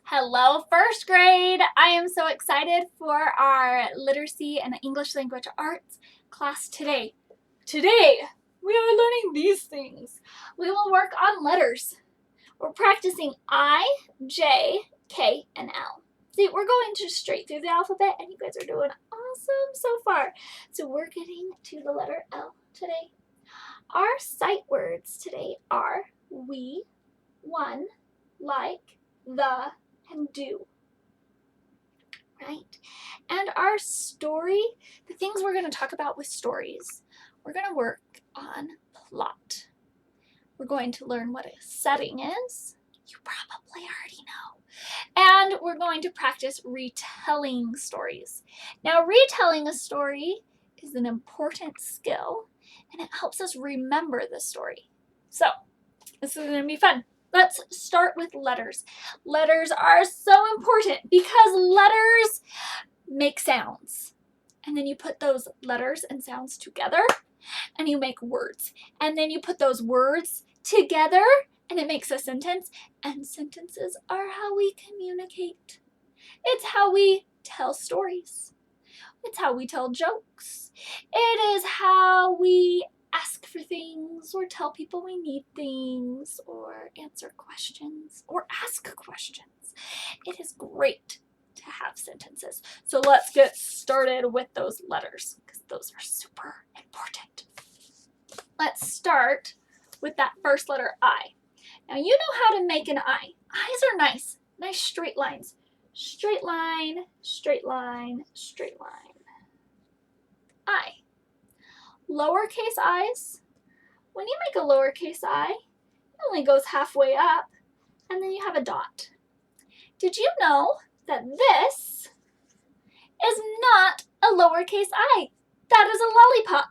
Hello, first grade! I am so excited for our literacy and English language arts class today. Today, we are learning these things. We will work on letters. We're practicing I, J, K, and L. See, we're going just straight through the alphabet, and you guys are doing awesome so far. So we're getting to the letter L today. Our sight words today are we, one, like, the, and do. Right? And our story, the things we're going to talk about with stories, we're going to work on plot. We're going to learn what a setting is. You probably already know. And we're going to practice retelling stories. Now, retelling a story is an important skill, and it helps us remember the story. So, this is going to be fun. Let's start with letters. Letters are so important because letters make sounds. And then you put those letters and sounds together and you make words. And then you put those words together and it makes a sentence. And sentences are how we communicate. It's how we tell stories. It's how we tell jokes. It is how we ask for things or tell people we need things or answer questions or ask questions. It is great to have sentences. So let's get started with those letters because those are super important. Let's start with that first letter I. Now you know how to make an I. I's are nice straight lines. Straight line, straight line, straight line. I. Lowercase i's, when you make a lowercase I, it only goes halfway up, and then you have a dot. Did you know that this is not a lowercase I? That is a lollipop.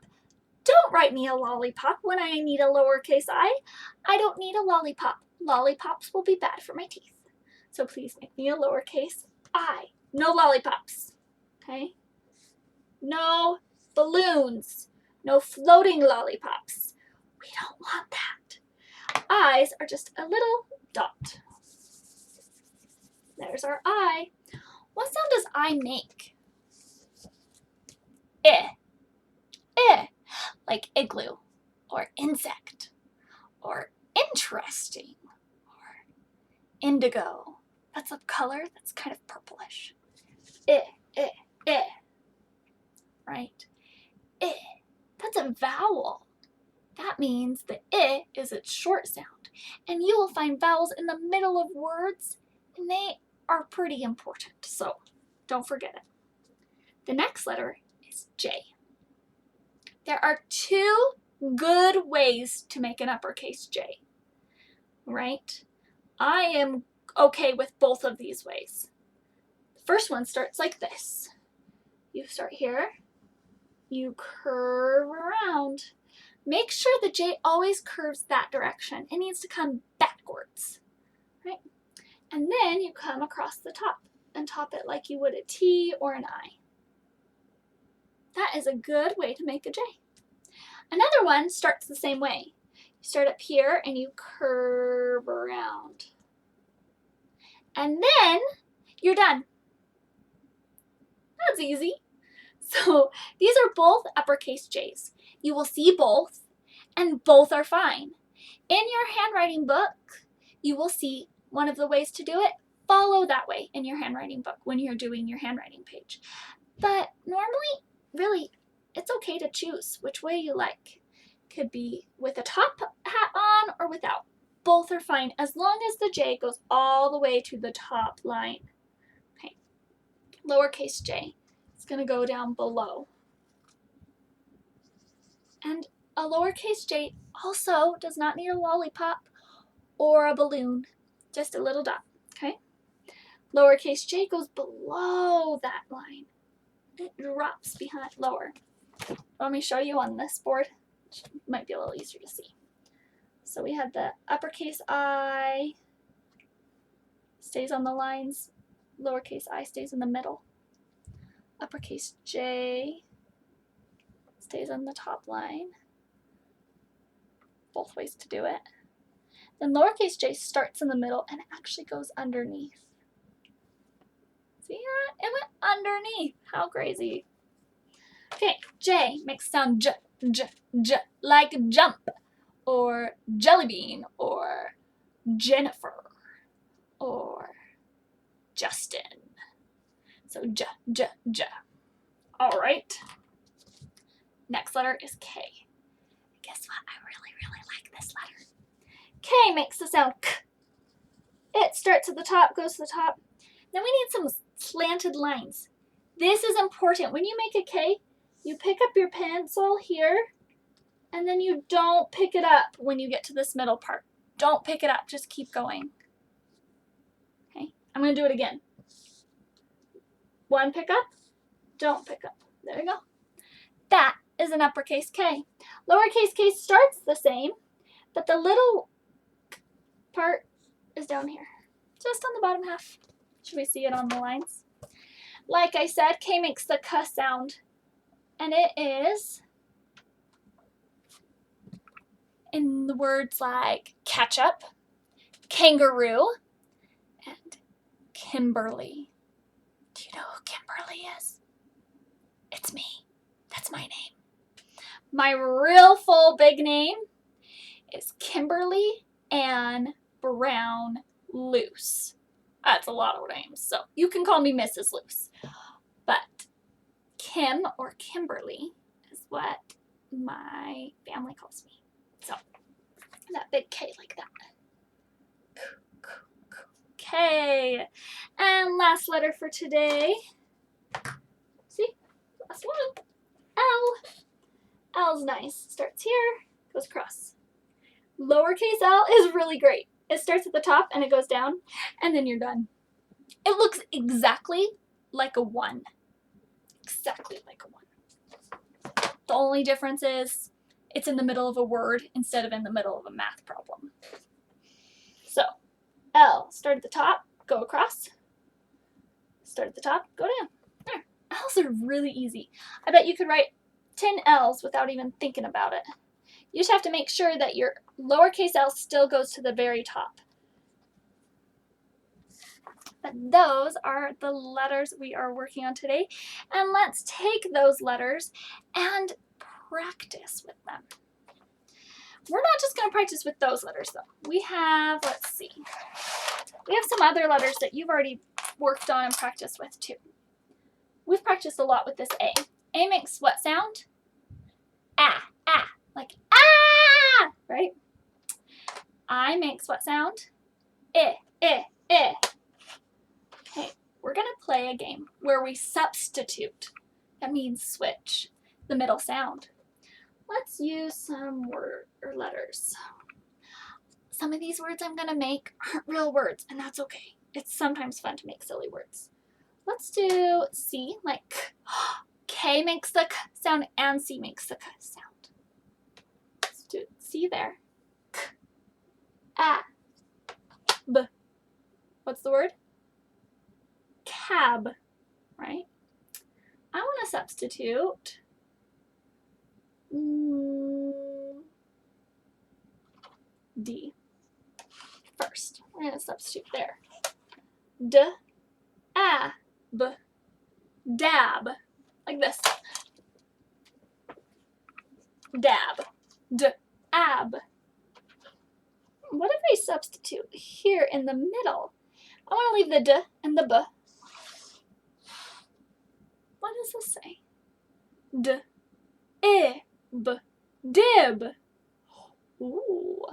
Don't write me a lollipop when I need a lowercase I. I don't need a lollipop. Lollipops will be bad for my teeth. So please make me a lowercase I. No lollipops. Okay? No balloons. No floating lollipops. We don't want that. I's are just a little dot. There's our I. What sound does I make? Eh. Eh. Like igloo, or insect, or interesting, or indigo. That's a color that's kind of purplish. Eh, eh, eh. Right? Eh. That's a vowel. That means the I is its short sound. And you will find vowels in the middle of words, and they are pretty important. So don't forget it. The next letter is J. There are two good ways to make an uppercase J, right? I am okay with both of these ways. The first one starts like this. You start here, you curve around. Make sure the J always curves that direction. It needs to come backwards, right? And then you come across the top and top it like you would a T or an I. That is a good way to make a J. Another one starts the same way. You start up here and you curve around. And then you're done. That's easy. So these are both uppercase J's. You will see both, and both are fine. In your handwriting book, you will see one of the ways to do it. Follow that way in your handwriting book when you're doing your handwriting page. But normally, really, it's okay to choose which way you like. Could be with a top hat on or without. Both are fine as long as the J goes all the way to the top line. Okay. Lowercase j is going to go down below. And a lowercase j also does not need a lollipop or a balloon, just a little dot, okay? Lowercase j goes below that line. It drops behind lower. Let me show you on this board. It might be a little easier to see. So we had the uppercase I stays on the lines, lowercase I stays in the middle. Uppercase J stays on the top line. Both ways to do it. Then lowercase j starts in the middle and actually goes underneath. See that? It went underneath. How crazy. Okay, J makes the sound j, j, j, like jump, or jelly bean, or Jennifer, or Justin. So j, j, j. All right. Next letter is K. Guess what? I really, really like this letter. K makes the sound k. It starts at the top, goes to the top. Then we need some slanted lines. This is important. When you make a K, you pick up your pencil here, and then you don't pick it up when you get to this middle part. Don't pick it up. Just keep going. Okay, I'm going to do it again. One pick up, don't pick up. There you go. That is an uppercase K. Lowercase k starts the same, but the little part is down here, just on the bottom half. Should we see it on the lines? Like I said, K makes the K sound, and it is in the words like ketchup, kangaroo, and Kimberly. Do you know who Kimberly is? It's me. That's my name. My real full big name is Kimberly Ann Brown Luce. That's a lot of names, so you can call me Mrs. Luce. But Kim or Kimberly is what my family calls me. So that big K like that. K. And last letter for today. See? Last one. L. L's nice. Starts here, goes across. Lowercase l is really great. It starts at the top and it goes down, and then you're done. It looks exactly like a 1. Exactly like a 1. The only difference is it's in the middle of a word instead of in the middle of a math problem. So, L, start at the top, go across. Start at the top, go down. There. L's are really easy. I bet you could write 10 L's without even thinking about it. You just have to make sure that your lowercase l still goes to the very top. But those are the letters we are working on today. And let's take those letters and practice with them. We're not just going to practice with those letters, though. We have, let's see, we have some other letters that you've already worked on and practiced with, too. We've practiced a lot with this A. A makes what sound? Ah, ah, like ah, right? I makes what sound? Eh, eh, eh. Okay, we're going to play a game where we substitute. That means switch the middle sound. Let's use some letters. Some of these words I'm going to make aren't real words, and that's okay. It's sometimes fun to make silly words. Let's do C, like K. K makes the K sound, and C makes the K sound. Let's do C there. K, A, B. What's the word? Cab, right? I want to substitute D first. We're going to substitute there. D, A, B, dab. Like this. Dab. D, ab. What if I substitute here in the middle? I want to leave the D and the B. What does this say? D, E, B, dib. Ooh.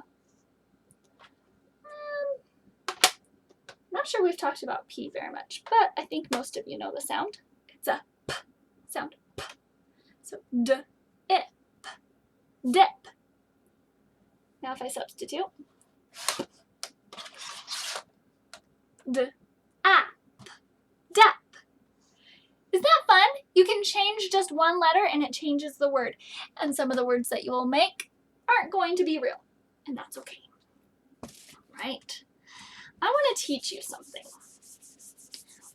Not sure we've talked about P very much, but I think most of you know the sound. It's a P sound. P. So D, I, P, dip. Now if I substitute D, A, P, dip. Isn't that fun? You can change just one letter and it changes the word. And some of the words that you will make aren't going to be real. And that's okay. Right? I want to teach you something.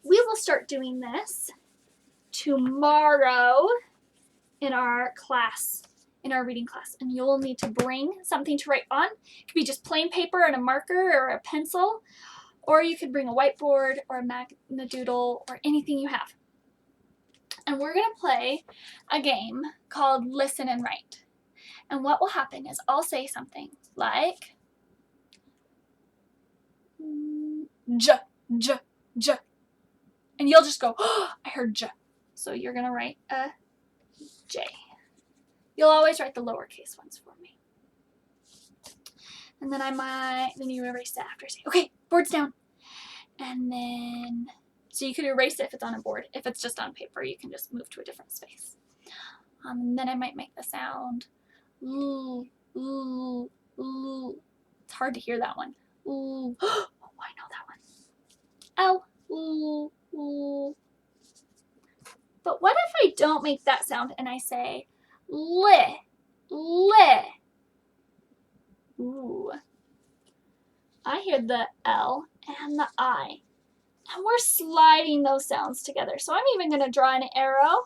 We will start doing this tomorrow in our class, in our reading class. And you'll need to bring something to write on. It could be just plain paper and a marker or a pencil. Or you could bring a whiteboard or a Magnadoodle or anything you have. And we're going to play a game called Listen and Write. And what will happen is I'll say something like J, J, J. And you'll just go, oh, I heard J. So you're going to write a J. You'll always write the lowercase ones for me. And then then you erase it after. Say, okay, board's down. And then, so you could erase it if it's on a board. If it's just on paper, you can just move to a different space. And then I might make the sound, ooh, ooh, ooh. It's hard to hear that one. Ooh, oh, I know that one. L, ooh, ooh. But what if I don't make that sound and I say, li, li? Ooh. I hear the L and the I. And we're sliding those sounds together. So I'm even going to draw an arrow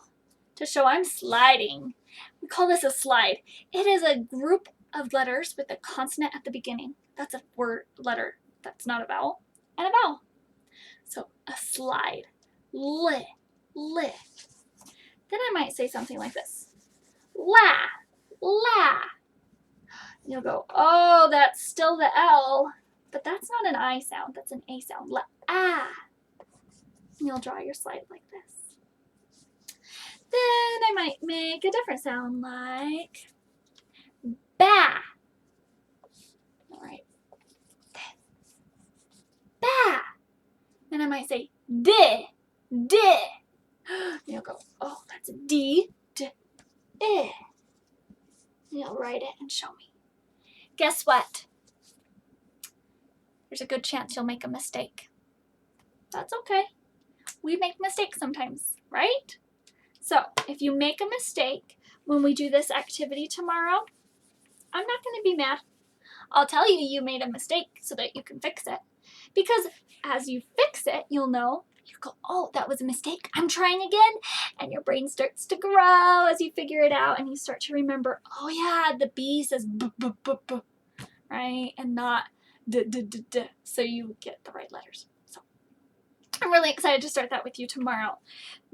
to show I'm sliding. We call this a slide. It is a group of letters with a consonant at the beginning. That's a letter that's not a vowel, and a vowel. So a slide. Li, li. Then I might say something like this. La, la. And you'll go, oh, that's still the L, but that's not an I sound. That's an A sound. La, ah. And you'll draw your slide like this. Then I might make a different sound like ba. All right. Ba. Then I might say di, di. And you'll go, oh, that's a D, D, I. And you'll write it and show me. Guess what? There's a good chance you'll make a mistake. That's okay. We make mistakes sometimes, right? So if you make a mistake when we do this activity tomorrow, I'm not going to be mad. I'll tell you you made a mistake so that you can fix it. Because as you fix it, you'll know, you go, oh, that was a mistake. I'm trying again. And your brain starts to grow as you figure it out and you start to remember, oh yeah, the B says b, b, b, b, right? And not d, d, d, d. So you get the right letters. So I'm really excited to start that with you tomorrow.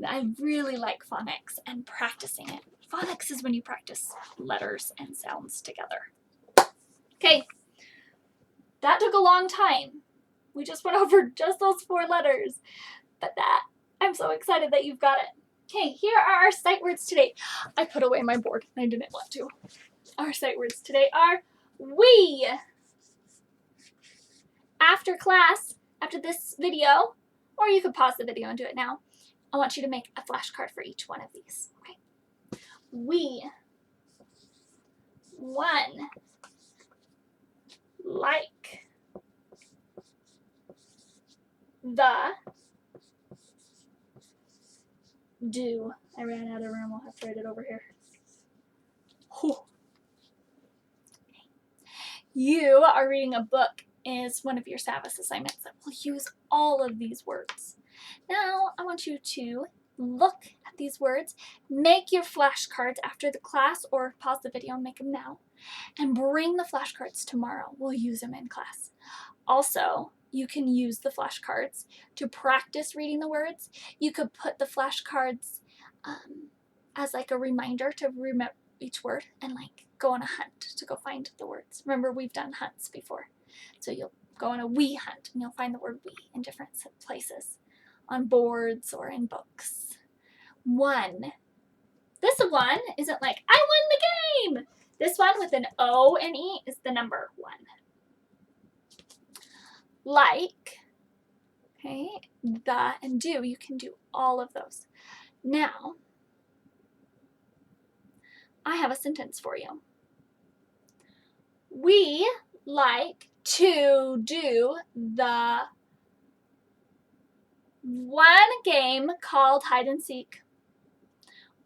I really like phonics and practicing it. Phonics is when you practice letters and sounds together. Okay, that took a long time. We just went over just those 4 letters, but I'm so excited that you've got it. Okay, here are our sight words today. I put away my board and I didn't want to. Our sight words today are we. After class, after this video, or you could pause the video and do it now, I want you to make a flashcard for each one of these. Okay. We. 1. Like. The. Do. I ran out of room. I'll have to write it over here. Whew. You are reading a book is one of your Savas assignments that will use all of these words. Now, I want you to look at these words, make your flashcards after the class, or pause the video and make them now, and bring the flashcards tomorrow. We'll use them in class. Also, you can use the flashcards to practice reading the words. You could put the flashcards as like a reminder to remember each word and like go on a hunt to go find the words. Remember, we've done hunts before. So you'll go on a we hunt and you'll find the word we in different places on boards or in books. 1. This one isn't like, I won the game. This one with an O and E is the number 1. Like, okay, the and do, you can do all of those. Now, I have a sentence for you. We like to do the one game called hide and seek.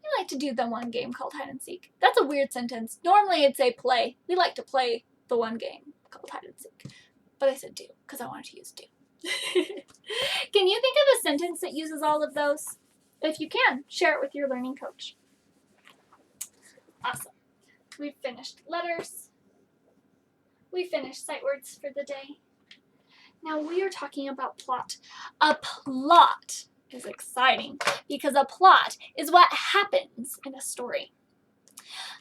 We like to do the one game called hide and seek. That's a weird sentence. Normally it'd say play. We like to play the one game called hide and seek. But I said do because I wanted to use do. Can you think of a sentence that uses all of those? If you can, share it with your learning coach. Awesome. We've finished letters. We finished sight words for the day. Now we are talking about plot. A plot is exciting because a plot is what happens in a story.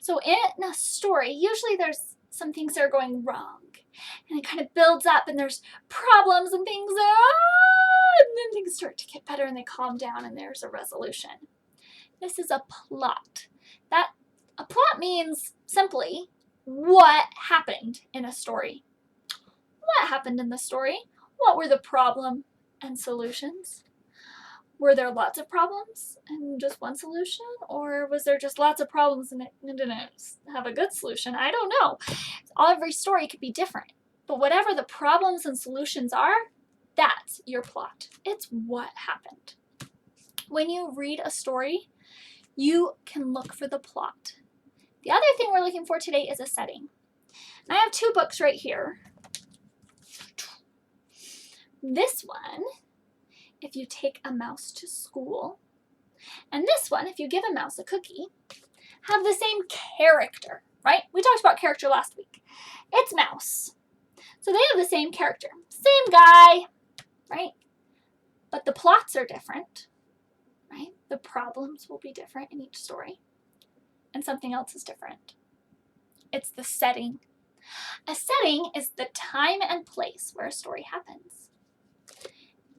So in a story, usually there's some things that are going wrong, and it kind of builds up, and there's problems and things, and then things start to get better and they calm down and there's a resolution. This is a plot. A plot means simply what happened in a story. What happened in the story? What were the problem and solutions? Were there lots of problems and just one solution? Or was there just lots of problems and it didn't have a good solution? I don't know. Every story could be different. But whatever the problems and solutions are, that's your plot. It's what happened. When you read a story, you can look for the plot. The other thing we're looking for today is a setting. And I have two books right here. This one, if you take a mouse to school, and this one, if you give a mouse a cookie, have the same character, right? We talked about character last week. It's mouse. So they have the same character, same guy, right? But the plots are different, right? The problems will be different in each story, and something else is different. It's the setting. A setting is the time and place where a story happens.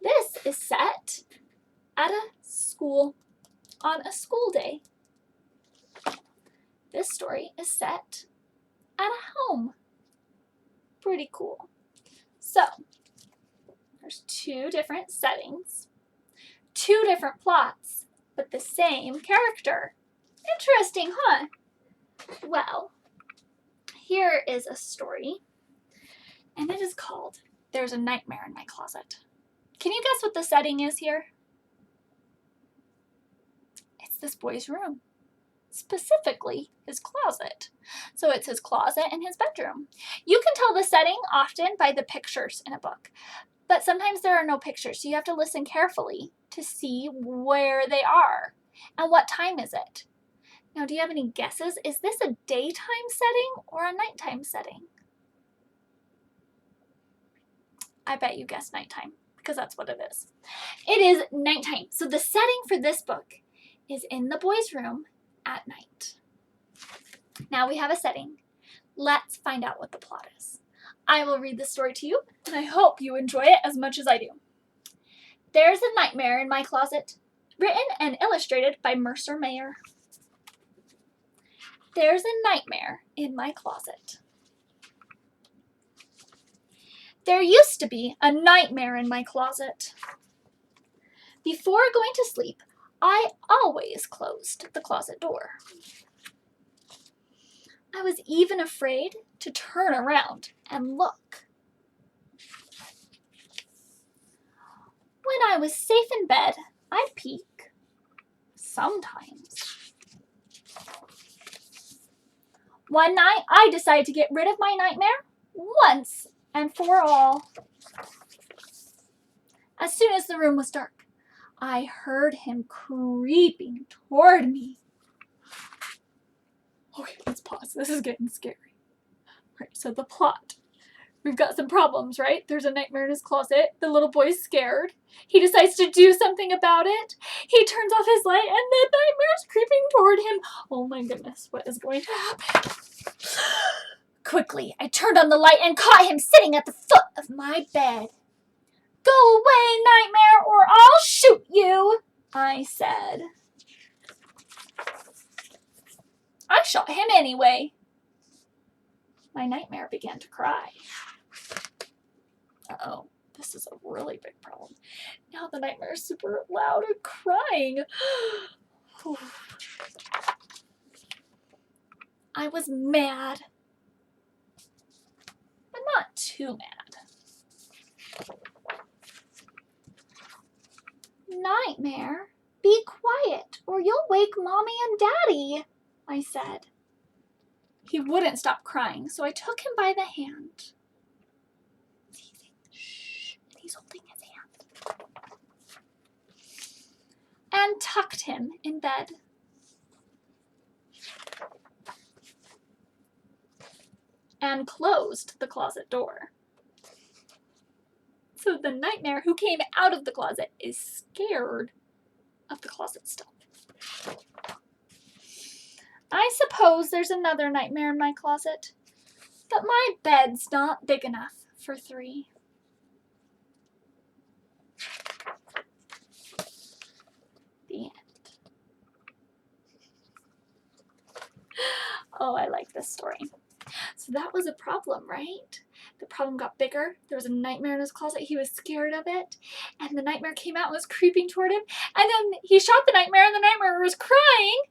This is set at a school on a school day. This story is set at a home. Pretty cool. So, there's two different settings, two different plots, but the same character. Interesting, huh? Well, here is a story, and it is called There's a Nightmare in My Closet. Can you guess what the setting is here? It's this boy's room, specifically his closet. So it's his closet and his bedroom. You can tell the setting often by the pictures in a book, but sometimes there are no pictures, so you have to listen carefully to see where they are and what time is it. Now, do you have any guesses? Is this a daytime setting or a nighttime setting? I bet you guessed nighttime, because that's what it is. It is nighttime. So the setting for this book is in the boys' room at night. Now we have a setting. Let's find out what the plot is. I will read the story to you, and I hope you enjoy it as much as I do. There's a Nightmare in My Closet, written and illustrated by Mercer Mayer. There's a nightmare in my closet. There used to be a nightmare in my closet. Before going to sleep, I always closed the closet door. I was even afraid to turn around and look. When I was safe in bed, I'd peek. Sometimes. One night, I decided to get rid of my nightmare once and for all. As soon as the room was dark, I heard him creeping toward me. Okay, let's pause. This is getting scary. Right, so the plot. We've got some problems, right? There's a nightmare in his closet. The little boy's scared. He decides to do something about it. He turns off his light and the nightmare's creeping toward him. Oh my goodness, what is going to happen? Quickly, I turned on the light and caught him sitting at the foot of my bed. Go away, nightmare, or I'll shoot you, I said. I shot him anyway. My nightmare began to cry. Uh-oh, this is a really big problem. Now the nightmare is super loud and crying. I was mad, but not too mad. Nightmare, be quiet or you'll wake Mommy and Daddy, I said. He wouldn't stop crying, so I took him by the hand. Shh, he's holding his hand. And tucked him in bed. And closed the closet door. So the nightmare who came out of the closet is scared of the closet still. I suppose there's another nightmare in my closet, but my bed's not big enough for 3. The end. Oh, I like this story. So that was a problem, right? The problem got bigger. There was a nightmare in his closet. He was scared of it. And the nightmare came out and was creeping toward him. And then he shot the nightmare and the nightmare was crying.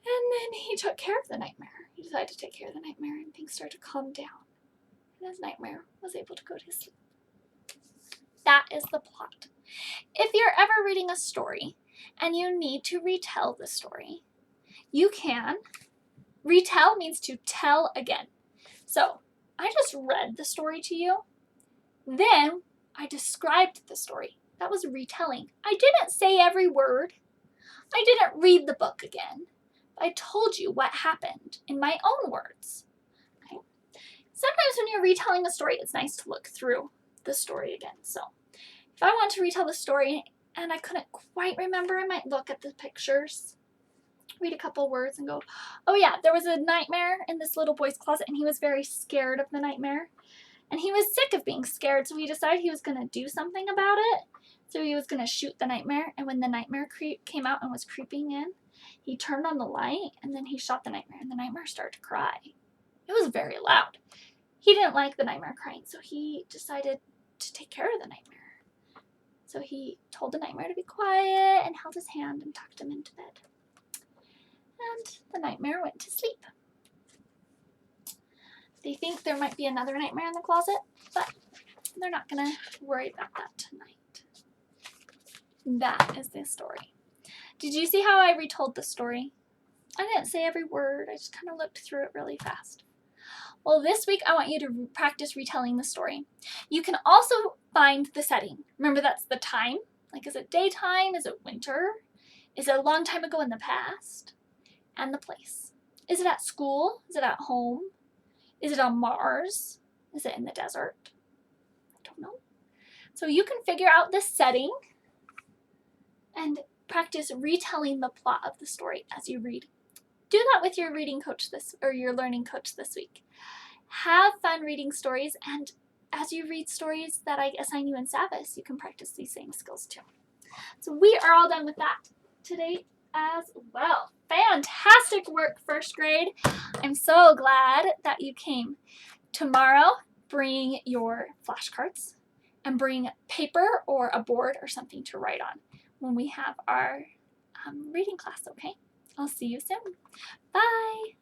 And then he took care of the nightmare. He decided to take care of the nightmare and things started to calm down. And his nightmare was able to go to sleep. That is the plot. If you're ever reading a story and you need to retell the story, you can. Retell means to tell again. So I just read the story to you. Then I described the story. That was retelling. I didn't say every word. I didn't read the book again. I told you what happened in my own words. Okay? Sometimes when you're retelling a story, it's nice to look through the story again. So if I want to retell the story and I couldn't quite remember, I might look at the pictures, read a couple words and go, oh yeah, there was a nightmare in this little boy's closet and he was very scared of the nightmare. And he was sick of being scared, so he decided he was going to do something about it. So he was going to shoot the nightmare, and when the nightmare came out and was creeping in, he turned on the light and then he shot the nightmare, and the nightmare started to cry. It was very loud. He didn't like the nightmare crying, so he decided to take care of the nightmare. So he told the nightmare to be quiet and held his hand and tucked him into bed. And the nightmare went to sleep. They think there might be another nightmare in the closet, but they're not going to worry about that tonight. That is the story. Did you see how I retold the story? I didn't say every word. I just kind of looked through it really fast. Well, this week I want you to practice retelling the story. You can also find the setting. Remember, that's the time. Like, is it daytime? Is it winter? Is it a long time ago in the past? And the place. Is it at school? Is it at home? Is it on Mars? Is it in the desert? I don't know. So you can figure out the setting and practice retelling the plot of the story as you read. Do that with your reading coach your learning coach this week. Have fun reading stories, and as you read stories that I assign you in Savas, you can practice these same skills too. So we are all done with that today as well. Fantastic work, first grade. I'm so glad that you came. Tomorrow, bring your flashcards and bring paper or a board or something to write on when we have our reading class, okay? I'll see you soon. Bye.